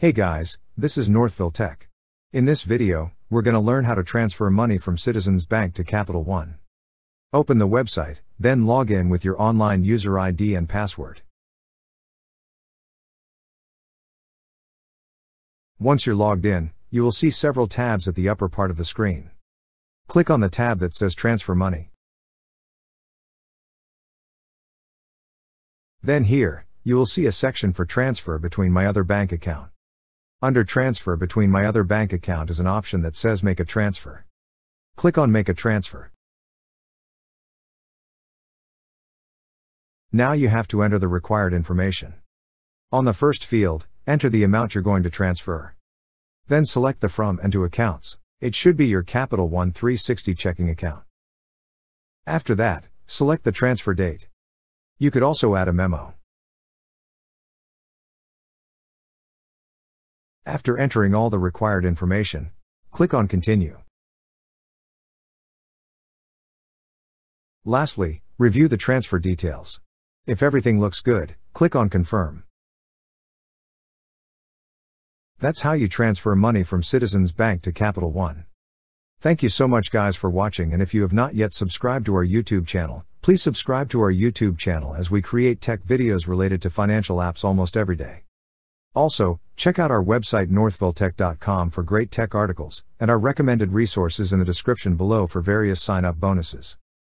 Hey guys, this is Northville Tech. In this video, we're going to learn how to transfer money from Citizens Bank to Capital One. Open the website, then log in with your online user ID and password. Once you're logged in, you will see several tabs at the upper part of the screen. Click on the tab that says Transfer Money. Then here, you will see a section for Transfer between my other bank account. Under Transfer between my other bank account is an option that says Make a Transfer. Click on Make a Transfer. Now you have to enter the required information. On the first field, enter the amount you're going to transfer. Then select the From and to Accounts. It should be your Capital One 360 checking account. After that, select the transfer date. You could also add a memo. After entering all the required information, click on Continue. Lastly, review the transfer details. If everything looks good, click on Confirm. That's how you transfer money from Citizens Bank to Capital One. Thank you so much guys for watching, and if you have not yet subscribed to our YouTube channel, please subscribe to our YouTube channel as we create tech videos related to financial apps almost every day. Also, check out our website northvilletech.com for great tech articles, and our recommended resources in the description below for various sign-up bonuses.